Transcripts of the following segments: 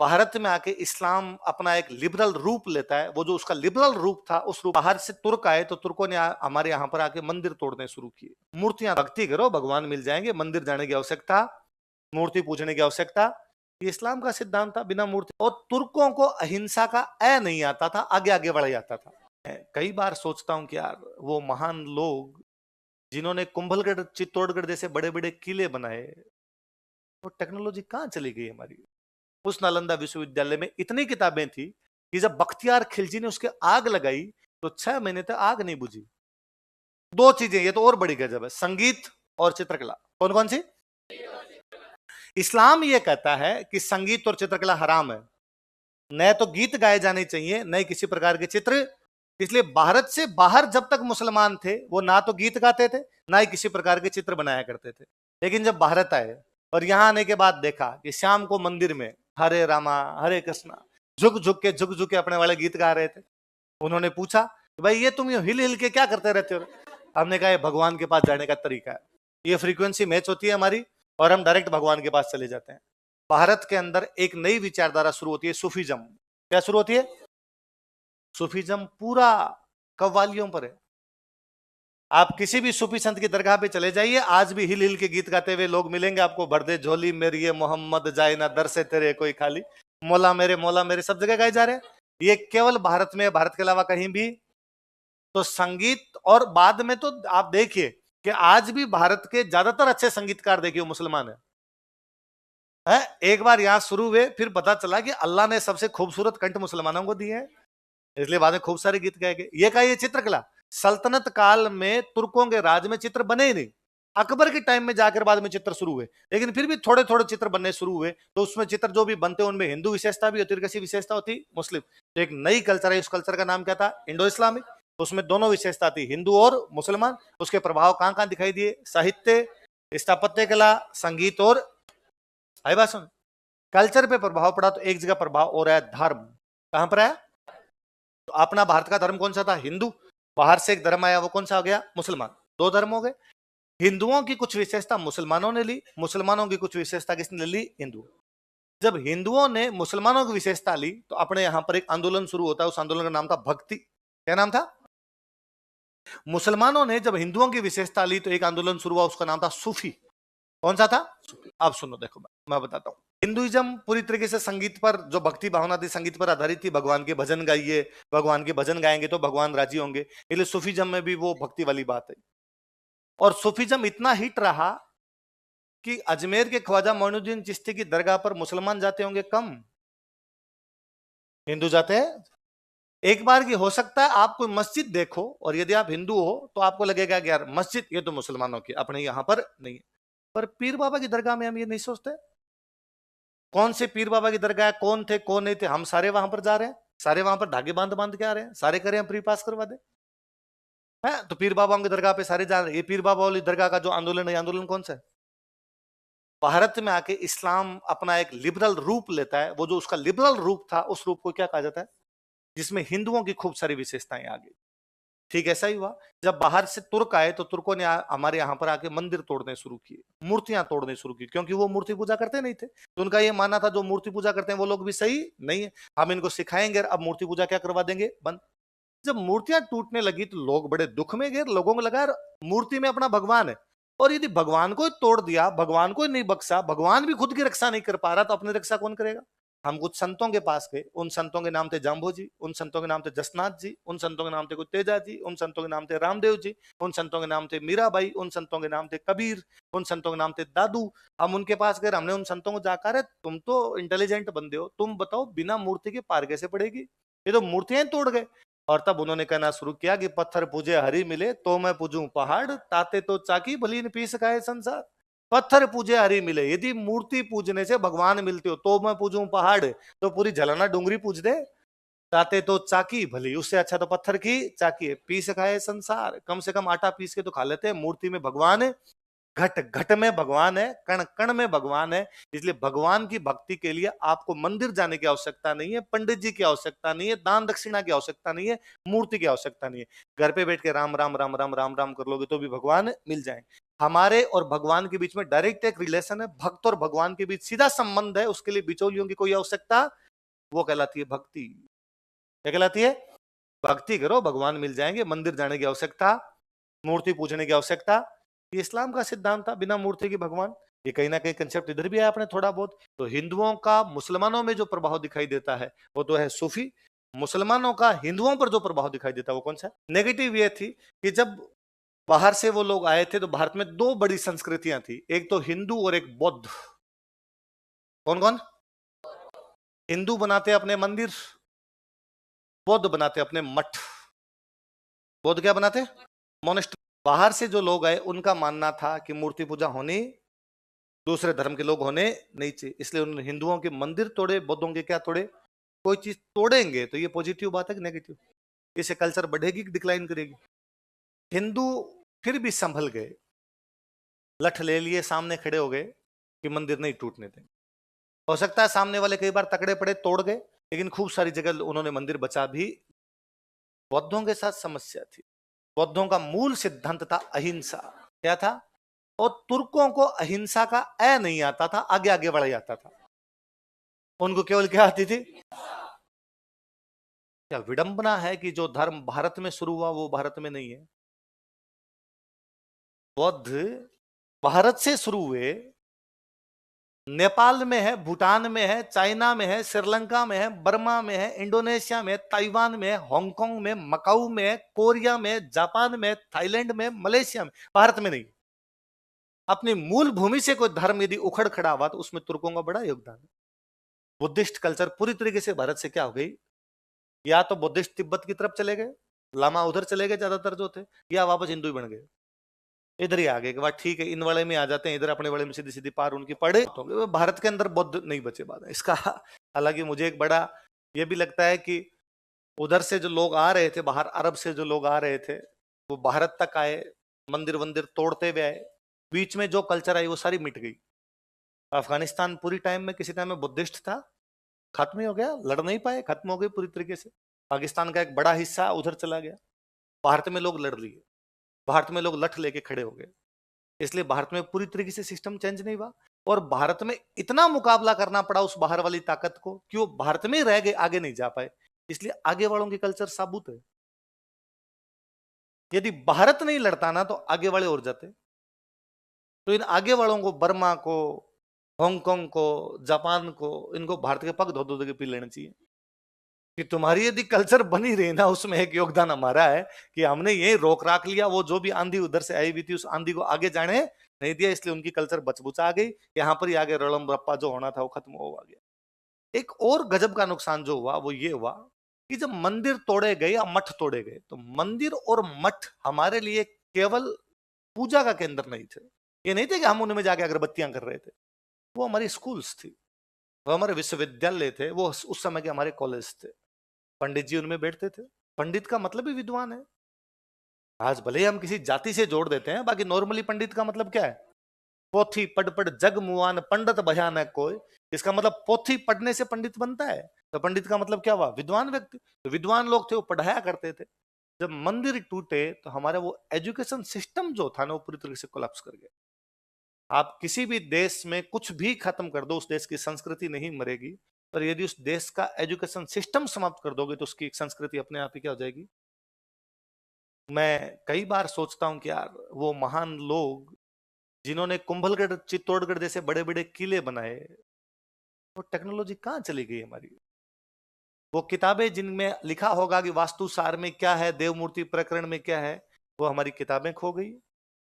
भारत में आके इस्लाम अपना एक लिबरल रूप लेता है। वो जो उसका लिबरल रूप था, उस रूप बाहर से तुर्क आए तो तुर्कों ने हमारे यहाँ पर आके मंदिर तोड़ने शुरू किए। मूर्तियां, भक्ति करो, भगवान मिल जाएंगे, मंदिर जाने की आवश्यकता, मूर्ति पूजने की आवश्यकता, ये इस्लाम का सिद्धांत था। बिना मूर्ति, और तुर्कों को अहिंसा का ए नहीं आता था, आगे आगे बढ़ जाता था। कई बार सोचता हूं कि यार वो महान लोग जिन्होंने कुंभलगढ़, चित्तौड़गढ़ जैसे बड़े बड़े किले बनाए, वो टेक्नोलॉजी कहां चली गई हमारी। उस नालंदा विश्वविद्यालय में इतनी किताबें थी कि जब बख्तियार खिलजी ने उसके आग लगाई तो 6 महीने तक आग नहीं बुझी। दो चीजें, ये तो और बड़ी गजब है, संगीत और चित्रकला। कौन कौन सी? इस्लाम ये कहता है कि संगीत और चित्रकला हराम है, न तो गीत गाए जाने चाहिए, न किसी प्रकार के चित्र। इसलिए भारत से बाहर जब तक मुसलमान थे वो ना तो गीत गाते थे, ना ही किसी प्रकार के चित्र बनाया करते थे। लेकिन जब भारत आए और यहां आने के बाद देखा कि शाम को मंदिर में हरे रामा हरे कृष्णा झुक झुक के अपने वाले गीत गा रहे थे। उन्होंने पूछा, भाई ये तुम यूं हिल हिल के क्या करते रहते हो? हमने कहा, ये भगवान के पास जाने का तरीका है। ये फ्रीक्वेंसी मैच होती है हमारी और हम डायरेक्ट भगवान के पास चले जाते हैं। भारत के अंदर एक नई विचारधारा शुरू होती है, सूफीज्म। क्या शुरू होती है? सूफीज्म पूरा कव्वालियों पर है। आप किसी भी सूफी संत की दरगाह पे चले जाइए, आज भी हिल हिल के गीत गाते हुए लोग मिलेंगे आपको। भर दे झोली मेरी ये मोहम्मद, जाए ना दर से तेरे कोई खाली, मौला मेरे, सब जगह गाए जा रहे हैं। ये केवल भारत में, भारत के अलावा कहीं भी। तो संगीत, और बाद में तो आप देखिए कि आज भी भारत के ज्यादातर अच्छे संगीतकार देखिए मुसलमान है। एक बार यहां शुरू हुए, फिर पता चला कि अल्लाह ने सबसे खूबसूरत कंठ मुसलमानों को दिए हैं, इसलिए बाद में खूब सारे गीत गाए गए। ये का ये चित्रकला सल्तनत काल में तुर्कों के राज में चित्र बने ही नहीं। अकबर के टाइम में जाकर बाद में चित्र शुरू हुए, लेकिन फिर भी थोड़े थोड़े चित्र बनने शुरू हुए। तो उसमें चित्र जो भी बनते उनमें हिंदू विशेषता भी होती, कैसी विशेषता होती? मुस्लिम। तो एक नई कल्चर है, उस कल्चर का नाम क्या था? Indo Islamic. उसमें दोनों विशेषता थी, हिंदू और मुसलमान। उसके प्रभाव कहां कहां दिखाई दिए? साहित्य, स्थापत्य कला, संगीत और आई बात सुन, कल्चर पे प्रभाव पड़ा। तो एक जगह प्रभाव और है, धर्म। कहां पर आया? तो अपना भारत का धर्म कौन सा था? हिंदू। बाहर से एक धर्म आया, वो कौन सा हो गया? मुसलमान। दो धर्म हो गए। हिंदुओं की कुछ विशेषता मुसलमानों ने ली, मुसलमानों की कुछ विशेषता किसने ली? हिंदू। जब हिंदुओं ने मुसलमानों की विशेषता ली तो अपने यहां पर एक आंदोलन शुरू होता है, उस आंदोलन का नाम था भक्ति। क्या नाम था? मुसलमानों ने जब हिंदुओं की विशेषता ली तो एक आंदोलन शुरू हुआ, उसका नाम था सूफी। कौन सा था? सूफी। अब सुनो, देखो मैं बताता हूं। हिंदुइज्म पूरी तरीके से संगीत पर, जो भक्ति भावना थी, संगीत पर आधारित थी। भगवान के भजन गाइए, भगवान के भजन गाएंगे तो भगवान राजी होंगे, इसलिए सूफीज्म में भी वो भक्ति वाली बात है। और सूफीज्म इतना हिट रहा कि अजमेर के ख्वाजा मोइनुद्दीन चिश्ती की दरगाह पर मुसलमान जाते होंगे कम, हिंदू जाते हैं। एक बार की हो सकता है आप कोई मस्जिद देखो और यदि आप हिंदू हो तो आपको लगेगा कि यार मस्जिद ये तो मुसलमानों की, अपने यहां पर नहीं है। पर पीर बाबा की दरगाह में हम ये नहीं सोचते। कौन से पीर बाबा की दरगाह, कौन थे कौन नहीं थे, हम सारे वहां पर जा रहे हैं, सारे वहां पर धागे बांध बांध के आ रहे हैं, सारे करें हम प्री पास करवा दे है। तो पीर बाबा की दरगाह पे सारे जा रहे हैं। ये पीर बाबा वाली दरगाह का जो आंदोलन है, आंदोलन कौन सा है? भारत में आके इस्लाम अपना एक लिबरल रूप लेता है। वो जो उसका लिबरल रूप था, उस रूप को क्या कहा जाता है? जिसमें हिंदुओं की खूब सारी विशेषताएं आ गई। ठीक ऐसा ही हुआ जब बाहर से तुर्क आए तो तुर्कों ने हमारे यहाँ पर आके मंदिर तोड़ने शुरू किए, मूर्तियां तोड़ने शुरू की, क्योंकि वो मूर्ति पूजा करते नहीं थे। तो उनका ये मानना था जो मूर्ति पूजा करते हैं वो लोग भी सही नहीं है, हम इनको सिखाएंगे, अब मूर्ति पूजा क्या करवा देंगे? बंद। जब मूर्तियां टूटने लगी तो लोग बड़े दुख में गए। लोगों को लगा यार मूर्ति में अपना भगवान है, और यदि भगवान को तोड़ दिया, भगवान को नहीं बख्शा, भगवान भी खुद की रक्षा नहीं कर पा रहा, तो अपनी रक्षा कौन करेगा? हम कुछ संतों के पास गए, उन संतों के नाम थे जाम्बो जी, उन संतों के नाम थे जसनाथ जी, उन संतों के नाम थे कुछ तेजा जी, उन संतों के नाम थे रामदेव जी, उन संतों के नाम थे मीराबाई, उन संतों के नाम थे कबीर, उन संतों के नाम थे दादू। हम उनके पास गए, हमने उन संतों को जाकर, तुम तो इंटेलिजेंट बंदे हो, तुम बताओ बिना मूर्ति के पार कैसे पड़ेगी? ये तो मूर्तियां तोड़ गए। और तब उन्होंने कहना शुरू किया कि पत्थर पूजे हरि मिले तो मैं पूजूं पहाड़, ताते तो चाकी भली पीस खाए संसार। पत्थर पूजे हरि मिले, यदि मूर्ति पूजने से भगवान मिलते हो तो मैं पूजूं पहाड़, तो पूरी झलना डूंगरी पूज दे। ताते तो चाकी भली, उससे अच्छा तो पत्थर की चाकी है। पीस खाए संसार, कम से कम आटा पीस के तो खा लेते हैं। मूर्ति में भगवान है, घट घट में भगवान है, कण कण में भगवान है। इसलिए भगवान की भक्ति के लिए आपको मंदिर जाने की आवश्यकता नहीं है, पंडित जी की आवश्यकता नहीं है, दान दक्षिणा की आवश्यकता नहीं है, मूर्ति की आवश्यकता नहीं है। घर पे बैठ के राम राम राम राम राम राम कर लोगे तो भी भगवान मिल जाएंगे। हमारे और भगवान के बीच में डायरेक्ट एक रिलेशन है, भक्त और भगवान के बीच सीधा संबंध है, उसके लिए बिचौलियों की कोई आवश्यकता, वो कहलाती है भक्ति। क्या कहलाती है? भक्ति करो, भगवान मिल जाएंगे, मंदिर जाने की आवश्यकता, मूर्ति पूजने की आवश्यकता, ये इस्लाम का सिद्धांत था, बिना मूर्ति के भगवान। ये कहीं ना कहीं कंसेप्ट इधर भी आया अपने थोड़ा बहुत। तो हिंदुओं का मुसलमानों में जो प्रभाव दिखाई देता है वो तो है सूफी, मुसलमानों का हिंदुओं पर जो प्रभाव दिखाई देता है वो कौन सा? नेगेटिव ये थी कि जब बाहर से वो लोग आए थे तो भारत में दो बड़ी संस्कृतियां थी, एक तो हिंदू और एक बौद्ध। कौन कौन? हिंदू बनाते अपने मंदिर, बौद्ध बनाते अपने मठ। बौद्ध क्या बनाते? मोनेस्ट्री। बाहर से जो लोग आए उनका मानना था कि मूर्ति पूजा होनी, दूसरे धर्म के लोग होने नहीं चाहिए, इसलिए उन्होंने हिंदुओं के मंदिर तोड़े, बौद्धों के क्या तोड़े? कोई चीज तोड़ेंगे तो ये पॉजिटिव बात है कि नेगेटिव? इससे कल्चर बढ़ेगी कि डिक्लाइन करेगी? हिंदू फिर भी संभल गए, लठ ले लिए, सामने खड़े हो गए कि मंदिर नहीं टूटने देंगे। हो सकता है सामने वाले कई बार तकड़े पड़े, तोड़ गए, लेकिन खूब सारी जगह उन्होंने मंदिर बचा भी। बौद्धों के साथ समस्या थी, बौद्धों का मूल सिद्धांत था अहिंसा। क्या था? और तुर्कों को अहिंसा का ए नहीं आता था, आगे आगे बढ़ा जाता था। उनको केवल क्या आती थी? क्या विडंबना है कि जो धर्म भारत में शुरू हुआ वो भारत में नहीं है। बौद्ध भारत से शुरू हुए, नेपाल में है, भूटान में है, चाइना में है, श्रीलंका में है, बर्मा में है, इंडोनेशिया में, ताइवान में, हांगकांग में, मकाऊ में, कोरिया में, जापान में, थाईलैंड में, मलेशिया में, भारत में नहीं। अपनी मूल भूमि से कोई धर्म यदि उखड़ खड़ा हुआ तो उसमें तुर्कों का बड़ा योगदान है। बुद्धिस्ट कल्चर पूरी तरीके से भारत से क्या हो गई, या तो बुद्धिस्ट तिब्बत की तरफ चले गए, लामा उधर चले गए ज्यादातर जो थे, या वापस हिंदू ही बन गए। इधर ही आ गए कि बात ठीक है, इन वाले में आ जाते हैं, इधर अपने वाले में सीधी सीधी पार उनकी पड़े, तो भारत के अंदर बौद्ध नहीं बचे बाद इसका। हालांकि मुझे एक बड़ा ये भी लगता है कि उधर से जो लोग आ रहे थे, बाहर अरब से जो लोग आ रहे थे, वो भारत तक आए, मंदिर वंदिर तोड़ते हुए आए, बीच में जो कल्चर आई वो सारी मिट गई। अफगानिस्तान पूरी टाइम में किसी टाइम में बुद्धिस्ट था, खत्म ही हो गया, लड़ नहीं पाए, खत्म हो गई पूरी तरीके से। पाकिस्तान का एक बड़ा हिस्सा उधर चला गया, भारत में लोग लड़ लिए, भारत में लोग लठ लेके खड़े हो गए, इसलिए भारत में पूरी तरीके से सिस्टम चेंज नहीं हुआ। और भारत में इतना मुकाबला करना पड़ा उस बाहर वाली ताकत को कि वो भारत में ही रह गए, आगे नहीं जा पाए, इसलिए आगे वालों की कल्चर साबुत है। यदि भारत नहीं लड़ता ना तो आगे वाले और जाते। तो इन आगे वालों को, बर्मा को, हांगकांग को, जापान को, इनको भारत के पग धो धो के पी लेना चाहिए कि तुम्हारी यदि कल्चर बनी रही ना, उसमें एक योगदान हमारा है कि हमने यही रोक राख लिया, वो जो भी आंधी उधर से आई हुई थी उस आंधी को आगे जाने नहीं दिया, इसलिए उनकी कल्चर बचबुचा गई, यहाँ पर ही आगे रड़म रप्पा जो होना था वो खत्म हो गया। एक और गजब का नुकसान जो हुआ वो ये हुआ कि जब मंदिर तोड़े गए या मठ तोड़े गए, तो मंदिर और मठ हमारे लिए केवल पूजा का केंद्र नहीं थे। ये नहीं थे कि हम उनमें जाके अगरबत्तियां कर रहे थे, वो हमारी स्कूल्स थी, वो हमारे विश्वविद्यालय थे, वो उस समय के हमारे कॉलेज थे, पंडित जी उनमें बैठते थे। पंडित का मतलब ही विद्वान है। आज भले ही हम किसी जाति से जोड़ देते हैं, बाकी नॉर्मली पंडित का मतलब क्या है? पोथी पढ़ पढ़ जग मुआन पंडित भयानक कोई, इसका मतलब पोथी पढ़ने से पंडित बनता है। तो पंडित का मतलब क्या हुआ? विद्वान व्यक्ति। तो विद्वान लोग थे, वो पढ़ाया करते थे। जब मंदिर टूटे तो हमारा वो एजुकेशन सिस्टम जो था ना, वो पूरी तरीके से कोलैप्स कर गया। आप किसी भी देश में कुछ भी खत्म कर दो, उस देश की संस्कृति नहीं मरेगी, पर यदि उस देश का एजुकेशन सिस्टम समाप्त कर दोगे तो उसकी संस्कृति अपने आप ही क्या हो जाएगी। मैं कई बार सोचता हूं कि यार वो महान लोग जिन्होंने कुंभलगढ़, चित्तौड़गढ़ जैसे बड़े बड़े किले बनाए, वो टेक्नोलॉजी कहां चली गई हमारी? वो किताबें जिनमें लिखा होगा कि वास्तुसार में क्या है, देवमूर्ति प्रकरण में क्या है, वो हमारी किताबें खो गई,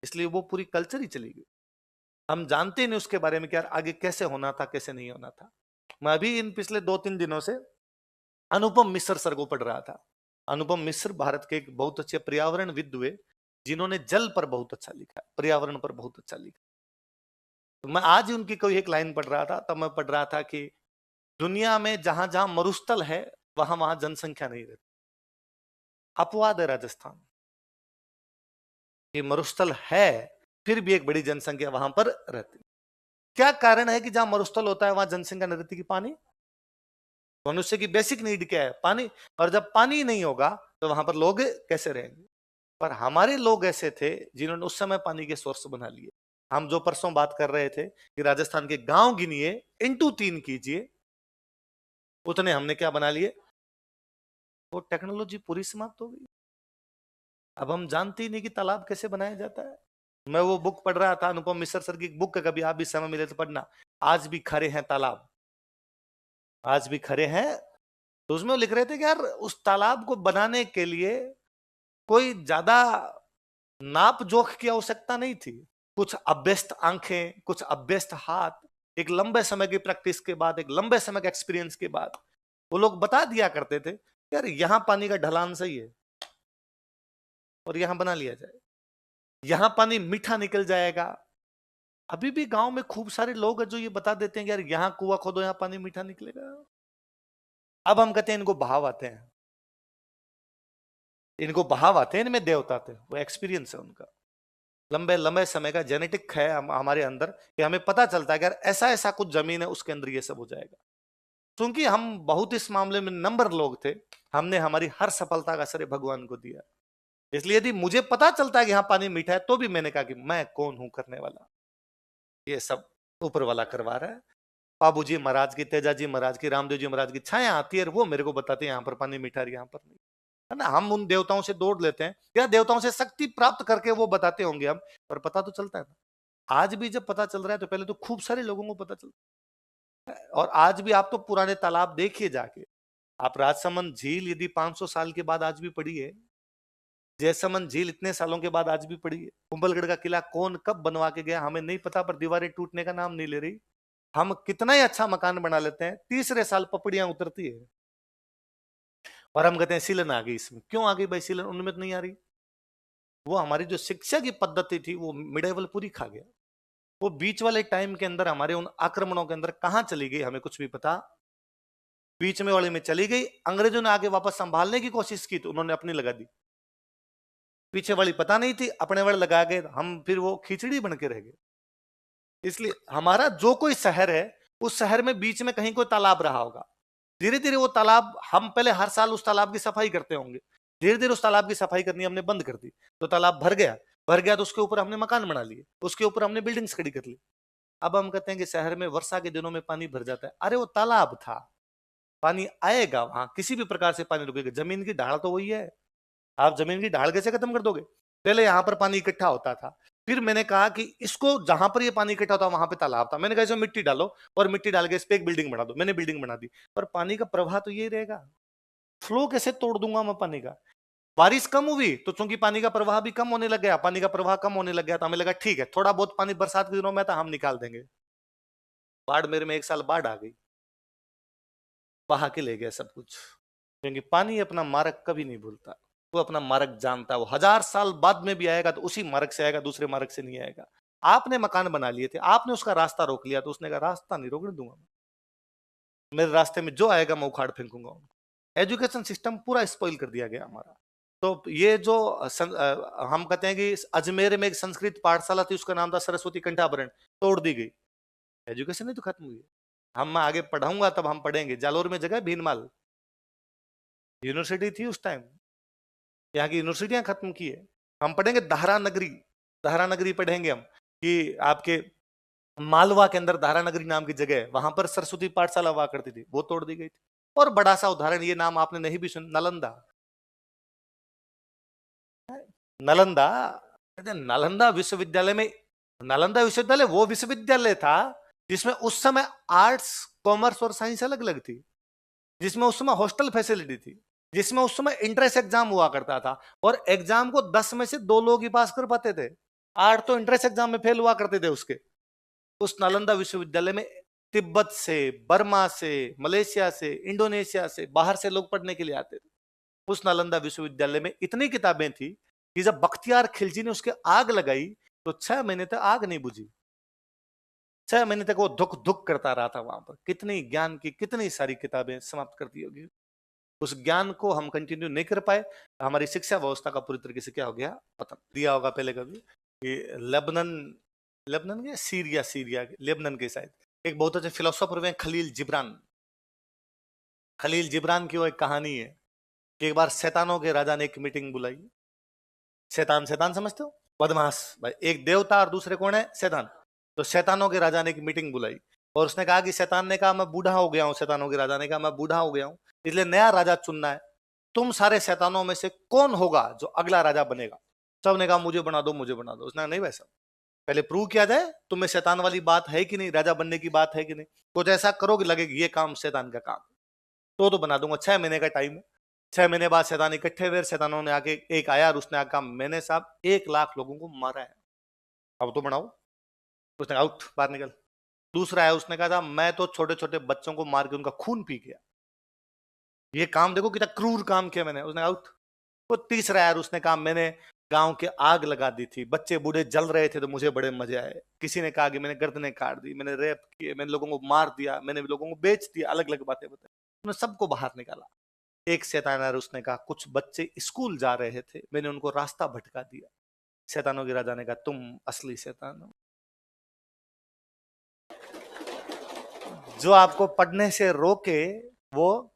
इसलिए वो पूरी कल्चर ही चली गई। हम जानते नहीं उसके बारे में कि यार आगे कैसे होना था, कैसे नहीं होना था। मैं अभी इन पिछले 2-3 दिनों से अनुपम मिश्र सर को पढ़ रहा था। अनुपम मिश्र भारत के एक बहुत अच्छे पर्यावरणविद हुए, जिन्होंने जल पर बहुत अच्छा लिखा, पर्यावरण पर बहुत अच्छा लिखा। तो मैं आज ही उनकी कोई एक लाइन पढ़ रहा था, तब मैं पढ़ रहा था कि दुनिया में जहां जहां मरुस्थल है वहां वहां जनसंख्या नहीं रहती। अपवाद है राजस्थान, ये मरुस्थल है फिर भी एक बड़ी जनसंख्या वहां पर रहती। क्या कारण है कि जहां मरुस्थल होता है वहां जनसंख्या नहीं रहती? की पानी। मनुष्य की बेसिक नीड क्या है? पानी। और जब पानी नहीं होगा तो वहां पर लोग कैसे रहेंगे? पर हमारे लोग ऐसे थे जिन्होंने उस समय पानी के सोर्स बना लिए। हम जो परसों बात कर रहे थे कि राजस्थान के गांव गिनिए, इंटू 3 कीजिए, उतने हमने क्या बना लिए, वो टेक्नोलॉजी पूरी समाप्त हो गई। अब हम जानते ही नहीं कि तालाब कैसे बनाया जाता है। मैं वो बुक पढ़ रहा था, अनुपम मिश्र सर की बुक, कभी आप भी समय मिले तो पढ़ना, आज भी खड़े हैं तालाब, आज भी खड़े हैं। तो उसमें वो लिख रहे थे कि यार उस तालाब को बनाने के लिए कोई ज्यादा नाप जोख की आवश्यकता नहीं थी। कुछ अभ्यस्त आंखें, कुछ अभ्यस्त हाथ, एक लंबे समय की प्रैक्टिस के बाद, एक लंबे समय के एक्सपीरियंस के बाद वो लोग बता दिया करते थे यार यहां पानी का ढलान सही है और यहां बना लिया जाए, यहां पानी मीठा निकल जाएगा। अभी भी गांव में खूब सारे लोग हैं जो ये बता देते हैं कि यार यहां कुआं खोदो, यहां पानी मीठा निकलेगा। अब हम कहते हैं इनको बहाव आते हैं, इनको बहाव आते हैं, इनमें देवता थे, वो एक्सपीरियंस है उनका, लंबे लंबे समय का जेनेटिक है हमारे अंदर, कि हमें पता चलता है कि यार ऐसा ऐसा कुछ जमीन है उसके अंदर ये सब हो जाएगा। क्योंकि हम बहुत इस मामले में नंबर लोग थे, हमने हमारी हर सफलता का श्रेय भगवान को दिया। इसलिए यदि मुझे पता चलता है कि यहाँ पानी मीठा है तो भी मैंने कहा कि मैं कौन हूं करने वाला, ये सब ऊपर वाला करवा रहा है। बाबू जी महाराज की, तेजाजी महाराज की, रामदेव जी महाराज की छाया आती है और वो मेरे को बताते हैं यहाँ पर पानी मीठा है, यहाँ पर नहीं, है ना। हम उन देवताओं से दौड़ लेते हैं या देवताओं से शक्ति प्राप्त करके वो बताते होंगे हम, पर पता तो चलता है ना। आज भी जब पता चल रहा है तो पहले तो खूब सारे लोगों को पता चलता है। और आज भी आप तो पुराने तालाब देखिए जाके, आप राजसमंद झील यदि 500 साल के बाद आज भी पड़ी है, जयसमंद झील इतने सालों के बाद आज भी पड़ी है, कुंभलगढ़ का किला कौन कब बनवा के गया हमें नहीं पता, पर दीवारें टूटने का नाम नहीं ले रही। हम कितना ही अच्छा मकान बना लेते हैं, तीसरे साल पपड़ियां उतरती है और हम कहते हैं सीलन आ गई। इसमें क्यों आ गई भाई सीलन, उनमें तो नहीं आ रही। वो हमारी जो शिक्षा की पद्धति थी वो मिडेवल पूरी खा गया। वो बीच वाले टाइम के अंदर हमारे उन आक्रमणों के अंदर कहां चली गई हमें कुछ भी पता, बीच में वाले में चली गई। अंग्रेजों ने आगे वापस संभालने की कोशिश की तो उन्होंने अपनी लगा दी, पीछे वाली पता नहीं थी, अपने वाले लगा गए, हम फिर वो खिचड़ी बन के रह गए। इसलिए हमारा जो कोई शहर है, उस शहर में बीच में कहीं कोई तालाब रहा होगा, धीरे धीरे वो तालाब, हम पहले हर साल उस तालाब की सफाई करते होंगे, धीरे धीरे उस तालाब की सफाई करनी हमने बंद कर दी, तो तालाब भर गया, भर गया तो उसके ऊपर हमने मकान बना लिए, उसके ऊपर हमने बिल्डिंग्स खड़ी कर ली। अब हम कहते हैं कि शहर में वर्षा के दिनों में पानी भर जाता है, अरे वो तालाब था, पानी आएगा वहां, किसी भी प्रकार से पानी रुकेगा। जमीन की ढाल तो वही है, आप जमीन की ढाल कैसे खत्म कर दोगे। पहले यहां पर पानी इकट्ठा होता था, फिर मैंने कहा कि इसको जहां पर ये पानी इकट्ठा होता वहां पे तालाब था, मैंने कहा इसमें मिट्टी डालो और मिट्टी डाल के इस पे एक बिल्डिंग बना दो, मैंने बिल्डिंग बना दी। पर पानी का प्रवाह तो यही रहेगा, फ्लो कैसे तोड़ दूंगा मैं पानी का। बारिश कम हुई तो चूंकि पानी का प्रवाह भी कम होने लग गया, पानी का प्रवाह कम होने लग गया तो हमें लगा ठीक है थोड़ा बहुत पानी बरसात के दिनों में था हम निकाल देंगे। बाड़मेर में एक साल बाढ़ आ गई, बहा के ले गया सब कुछ, क्योंकि पानी अपना मार्ग कभी नहीं भूलता, वो अपना मार्ग जानता है, वो 1000 साल बाद में भी आएगा तो उसी मार्ग से आएगा, दूसरे मार्ग से नहीं आएगा। आपने मकान बना लिए थे, आपने उसका रास्ता रोक लिया, तो उसने कहा रास्ता नहीं रोकने दूंगा मैं, मेरे रास्ते में जो आएगा मैं उखाड़ फेंकूंगा उनको। एजुकेशन सिस्टम पूरा स्पॉइल कर दिया गया हमारा। तो ये जो हम कहते हैं कि अजमेर में एक संस्कृत पाठशाला थी, उसका नाम था सरस्वती कंठाभरण, तोड़ दी गई, एजुकेशन ही तो खत्म हुई है। हम मैं आगे पढ़ाऊंगा तब हम पढ़ेंगे, जालोर में जगह भीनमाल यूनिवर्सिटी थी उस टाइम, यहाँ की यूनिवर्सिटियां खत्म की है। हम पढ़ेंगे धारा नगरी, धारा नगरी पढ़ेंगे हम, कि आपके मालवा के अंदर धारा नगरी नाम की जगह है, वहां पर सरस्वती पाठशाला हुआ करती थी, वो तोड़ दी गई थी। और बड़ा सा उदाहरण, ये नाम आपने नहीं भी सुन, नालंदा। नालंदा, नालंदा विश्वविद्यालय में, नालंदा विश्वविद्यालय वो विश्वविद्यालय था जिसमें उस समय आर्ट्स, कॉमर्स और साइंस अलग अलग थी, जिसमें उस समय हॉस्टल फैसिलिटी थी, जिसमें उस समय इंट्रेंस एग्जाम हुआ करता था, और एग्जाम को 10 में से 2 लोग ही पास कर पाते थे। 8 तो इंट्रेंस एग्जाम में फेल हुआ करते थे उसके। उस नालंदा विश्वविद्यालय में तिब्बत से, बर्मा से, मलेशिया से, इंडोनेशिया से, बाहर से लोग पढ़ने के लिए आते थे। उस नालंदा विश्वविद्यालय में इतनी किताबें थी कि जब बख्तियार खिलजी ने उसके आग लगाई तो 6 महीने तक आग नहीं बुझी, 6 महीने तक वो धुक धुक करता रहा था वहां पर। कितनी ज्ञान की कितनी सारी किताबें समाप्त कर दी होगी, उस ज्ञान को हम कंटिन्यू नहीं कर पाए। हमारी शिक्षा व्यवस्था का पूरी तरीके से क्या हो गया, पता दिया होगा पहले कभी कि लेबनन, लेबनन के सीरिया, सीरिया के लेबनन के शायद एक बहुत अच्छे फिलोसोफर हुए खलील जिब्रान, खलील जिब्रान की वो एक कहानी है कि एक बार शैतानों के राजा ने एक मीटिंग बुलाई, शैतान शैतान समझते हो, बदमाश भाई। एक देवता और दूसरे कौन है, शैतान। तो शैतानों के राजा ने एक मीटिंग बुलाई और उसने कहा कि शैतान ने कहा मैं बूढ़ा हो गया हूं, शैतानों के राजा ने कहा मैं बूढ़ा हो गया हूं, इसलिए नया राजा चुनना है। तुम सारे शैतानों में से कौन होगा जो अगला राजा बनेगा? सबने कहा मुझे बना दो, मुझे बना दो। उसने कहा नहीं भाई साहब, पहले प्रूव किया जाए तुम्हें शैतान वाली बात है कि नहीं, राजा बनने की बात है कि नहीं। कुछ ऐसा करो कि लगे कि ये काम शैतान का काम है, तो बना दूंगा। 6 महीने का टाइम है। 6 महीने बाद शैतान इकट्ठे हुए, शैतानों ने आके एक आया और उसने कहा मैंने साहब 1 लाख लोगों को मारा है, अब तो बनाओ। उसने कहा आउट, बाहर निकल। दूसरा है, उसने कहा था मैं तो छोटे छोटे बच्चों को मार के उनका खून पी गया, ये काम देखो कितना क्रूर काम किया मैंने। उसने आउट। वो तीसरा है, उसने कहा मैंने गांव के आग लगा दी थी, बच्चे बूढ़े जल रहे थे तो मुझे बड़े मजे आए। किसी ने कहा कि मैंने गर्दनें काट दी, मैंने रेप किए, मैंने लोगों को मार दिया, मैंने लोगों को बेच दिया, अलग अलग बातें बताई। उन्होंने सबको बाहर निकाला। एक शैतान है, उसने कहा कुछ बच्चे स्कूल जा रहे थे, मैंने उनको रास्ता भटका दिया। शैतानों के राजा ने कहा तुम असली शैतान हो। जो आपको पढ़ने से रोके, वो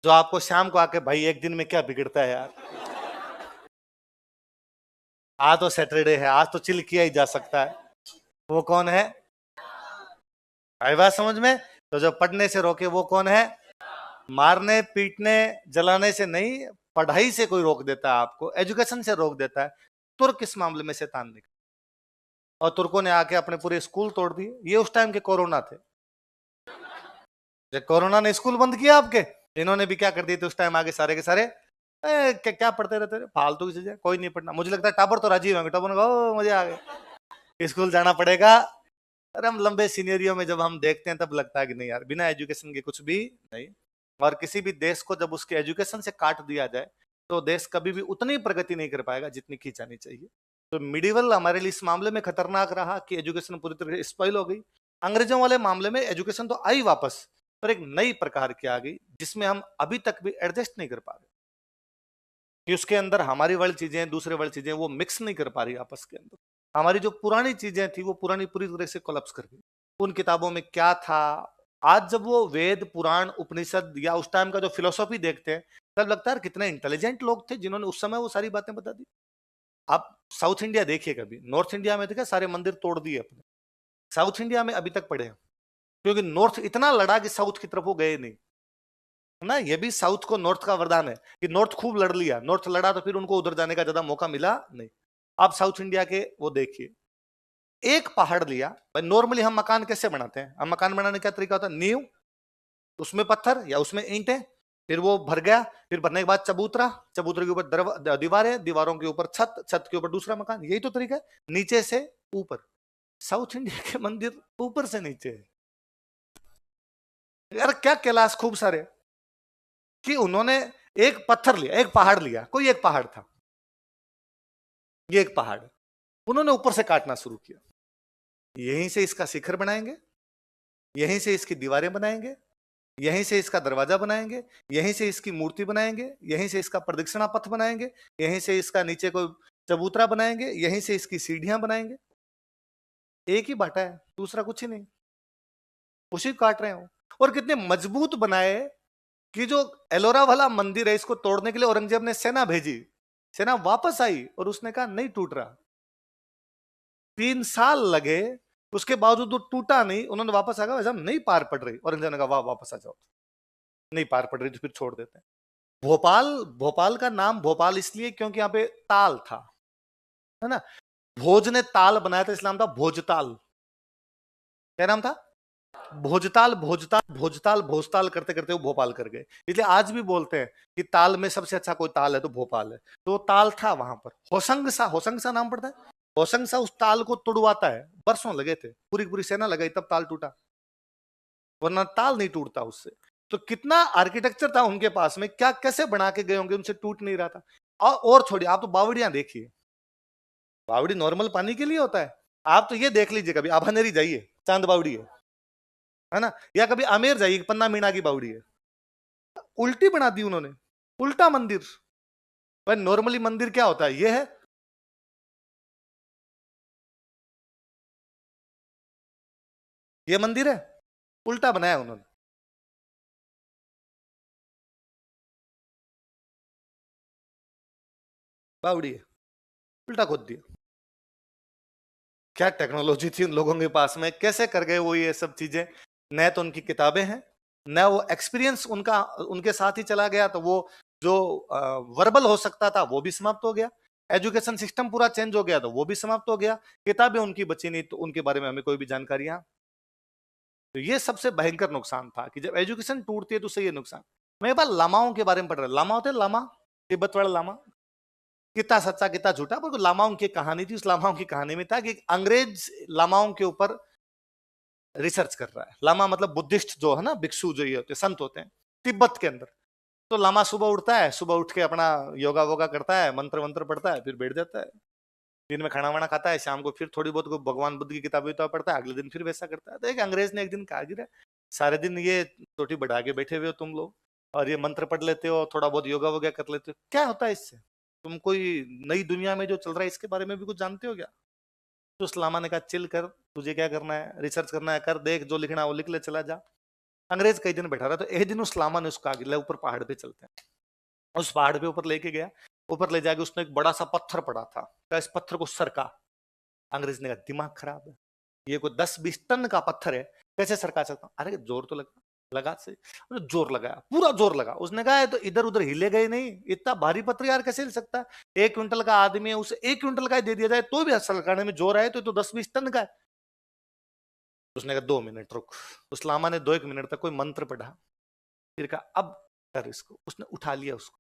जो आपको शाम को आके भाई एक दिन में क्या बिगड़ता है यार, आज तो सैटरडे है, आज तो चिल किया ही जा सकता है, वो कौन है? आई बात समझ में? तो जो पढ़ने से रोके वो कौन है? मारने पीटने जलाने से नहीं, पढ़ाई से कोई रोक देता है आपको, एजुकेशन से रोक देता है। तुर्क इस मामले में शैतान निकला और तुर्कों ने आके अपने पूरे स्कूल तोड़ दिए। ये उस टाइम के कोरोना थे, जब कोरोना ने स्कूल बंद किया आपके, इन्होंने भी क्या कर दिए थे उस टाइम आगे सारे के सारे क्या पढ़ते रहते थे फालतू की चीजें, कोई नहीं पढ़ना। मुझे लगता है टाबर तो राजी होंगे, टाबर मजे आ गए, स्कूल जाना पड़ेगा। अरे हम लंबे सीनियरियो में जब हम देखते हैं तब लगता है कि नहीं यार, बिना एजुकेशन के कुछ भी नहीं। और किसी भी देश को जब उसके एजुकेशन से काट दिया जाए तो देश कभी भी उतनी प्रगति नहीं कर पाएगा जितनी की जानी चाहिए। तो मिडिवल हमारे लिए इस मामले में खतरनाक रहा कि एजुकेशन पूरी तरह से स्पॉइल हो गई। अंग्रेजों वाले मामले में एजुकेशन तो आई वापस, पर एक नई प्रकार की आ गई जिसमें हम अभी तक भी एडजस्ट नहीं कर पा रहे, कि उसके अंदर हमारी वाली चीजें दूसरे वाली चीजें वो मिक्स नहीं कर पा रही आपस के अंदर। हमारी जो पुरानी चीजें थी वो पुरानी पूरी तरह से कोलैप्स कर गई। उन किताबों में क्या था, आज जब वो वेद पुराण उपनिषद या उस टाइम का जो फिलोसॉफी देखते हैं तब लगता है कितने इंटेलिजेंट लोग थे जिन्होंने उस समय वो सारी बातें बता दी। आप साउथ इंडिया देखिए, कभी नॉर्थ इंडिया में देखा सारे मंदिर तोड़ दिए अपने, साउथ इंडिया में अभी तक पड़े हैं, क्योंकि नॉर्थ इतना लड़ा कि साउथ की तरफ वो गए नहीं ना। ये भी साउथ को नॉर्थ का वरदान है कि नॉर्थ खूब लड़ लिया, नॉर्थ लड़ा तो फिर उनको उधर जाने का ज्यादा मौका मिला नहीं। आप साउथ इंडिया के वो देखिए, एक पहाड़ लिया भाई। नॉर्मली हम मकान कैसे बनाते हैं, हम मकान बनाने का तरीका होता है नींव, उसमें पत्थर या उसमें ईंटें, फिर वो भर गया, फिर भरने के बाद चबूतरा, चबूतरे के ऊपर दीवारें, दीवारों के ऊपर छत, छत के ऊपर दूसरा मकान। यही तो तरीका है, नीचे से ऊपर। साउथ इंडिया के मंदिर ऊपर से नीचे है यार। क्या कैलाश खूब सारे, कि उन्होंने एक पत्थर लिया, एक पहाड़ लिया, कोई एक पहाड़ था, ये एक पहाड़, उन्होंने ऊपर से काटना शुरू किया। यहीं से इसका शिखर बनाएंगे, यहीं से इसकी दीवारें बनाएंगे, यहीं से इसका दरवाजा बनाएंगे, यहीं से इसकी मूर्ति बनाएंगे, यहीं से इसका प्रदक्षिणा पथ बनाएंगे, यहीं से इसका नीचे कोई चबूतरा बनाएंगे, यहीं से इसकी सीढ़ियां बनाएंगे। एक ही बाटा है, दूसरा कुछ ही नहीं, उसी को काट रहे हो। और कितने मजबूत बनाए कि जो एलोरा वाला मंदिर है इसको तोड़ने के लिए औरंगजेब ने सेना भेजी, सेना वापस आई और उसने कहा नहीं टूट रहा। 3 साल लगे, उसके बावजूद वो टूटा नहीं। उन्होंने वापस आकर वैसा नहीं पार पड़ रही, औरंगजेब ने कहा वाह वापस आ जाओ, नहीं पार पड़ रही तो फिर छोड़ देते हैं। भोपाल, भोपाल का नाम भोपाल इसलिए क्योंकि यहाँ पे ताल था, है ना। भोज ने ताल बनाया था, इसलिए नाम था भोजताल। क्या नाम था? भोजताल, भोजताल, भोजताल, भोजताल करते करते वो भोपाल कर गए। इसलिए आज भी बोलते हैं कि ताल में सबसे अच्छा कोई ताल है तो भोपाल है। तो वो ताल था वहां पर। होसंगसा, होसंगसा नाम पड़ता है। होसंगसा उस ताल को तुड़वाता है, बरसों लगे थे, पूरी पूरी सेना लगाई तब ताल टूटा, वरना ताल नहीं टूटता उससे। तो कितना आर्किटेक्चर था उनके पास में, क्या कैसे बना के गए होंगे, उनसे टूट नहीं रहा था। और छोड़िए, आप तो बावड़ियां देखिए, बावड़ी नॉर्मल पानी के लिए होता है। आप तो ये देख लीजिए, कभी आभानेरी जाइए, चांद बावड़ी है ना, या कभी आमेर जाइए, पन्ना मीना की बावड़ी है। उल्टी बना दी उन्होंने, उल्टा मंदिर। पर नॉर्मली मंदिर क्या होता है, ये है, ये मंदिर है, उल्टा बनाया उन्होंने। बावड़ी है, उल्टा खोद दिया। क्या टेक्नोलॉजी थी उन लोगों के पास में, कैसे कर गए वो ये सब चीजें। न तो उनकी किताबें हैं, न वो एक्सपीरियंस उनका उनके साथ ही चला गया, तो वो जो वर्बल हो सकता था वो भी समाप्त हो गया। एजुकेशन सिस्टम पूरा चेंज हो गया तो वो भी समाप्त हो गया। किताबें उनकी बची नहीं तो उनके बारे में हमें कोई भी जानकारियां। तो ये सबसे भयंकर नुकसान था कि जब एजुकेशन टूटती है तो उससे ये नुकसान। मैं एक बार लामाओं के बारे में पढ़ रहा, लामा होते हैं लामा, तिब्बत वाला लामा, कितना सच्चा कितना झूठा, पर लामाओं की कहानी थी। उस लामाओं की कहानी में था कि अंग्रेज लामाओं के ऊपर रिसर्च कर रहा है। लामा मतलब बुद्धिस्ट जो है ना, भिक्षु जो ये होते हैं, संत होते हैं तिब्बत के अंदर। तो लामा सुबह उठता है, सुबह उठ के अपना योगा वोगा करता है, मंत्र वंत्र पढ़ता है, फिर बैठ जाता है। दिन में खाना वाना खाता है, शाम को फिर थोड़ी बहुत को भगवान बुद्ध की किताबें तो पढ़ता है, अगले दिन फिर वैसा करता है। तो एक अंग्रेज ने एक दिन कहा, गिरा सारे दिन ये चोटी बढ़ा के बैठे हुए हो तुम लोग, और ये मंत्र पढ़ लेते हो, थोड़ा बहुत योगा वोगा कर लेते हो, क्या होता है इससे? तुम कोई नई दुनिया में जो चल रहा है इसके बारे में भी कुछ जानते हो क्या? तो उस लामा ने कहा, चिल कर, तुझे क्या करना है, रिसर्च करना है कर, देख जो लिखना है वो लिख ले, चला जा। अंग्रेज कई दिन बैठा रहा, तो एक दिन उस लामा ने उसका आगे ऊपर पहाड़ पे चलते हैं, उस पहाड़ पे ऊपर लेके गया। ऊपर ले जाके उसने एक बड़ा सा पत्थर पड़ा था, क्या इस पत्थर को सरका। अंग्रेज ने कहा, दिमाग खराब है, ये कोई 10-20 टन का पत्थर है, कैसे सरका सकता हूं? अरे जोर तो लगा, लगा से जोर लगाया, पूरा जोर लगा। उसने कहा तो इधर उधर हिले गए नहीं, इतना भारी पत्थर यार कैसे हिल सकता है? 1 क्विंटल का आदमी है, उसे 1 क्विंटल का दे दिया जाए तो भी सरकाने में जोर आए, तो 10-20 टन का है। उसने कहा 2 मिनट रुक। उस लामा ने 2-1 मिनट तक कोई मंत्र पढ़ा, फिर कहा अब कर इसको। उसने उठा लिया उसको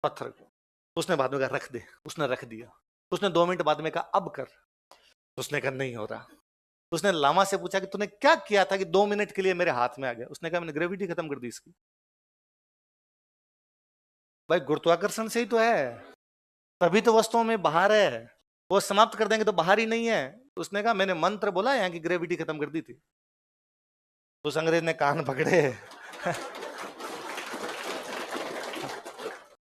पत्थर को, उसने बाद में कहा रख दे, उसने रख दिया। उसने 2 मिनट बाद में कहा अब कर, उसने कहा नहीं हो रहा। उसने लामा से पूछा कि तूने क्या किया था कि 2 मिनट के लिए मेरे हाथ में आ गया? उसने कहा मैंने ग्रेविटी खत्म कर दी इसकी। भाई गुरुत्वाकर्षण से ही तो है, तभी तो वस्तुओं में बाहर है, वो समाप्त कर देंगे तो बाहर ही नहीं है। उसने कहा मैंने मंत्र बोला यहाँ की ग्रेविटी खत्म कर दी थी। उस अंग्रेज ने कान पकड़े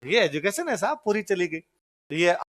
ये एजुकेशन है साहब, पूरी चली गई। ये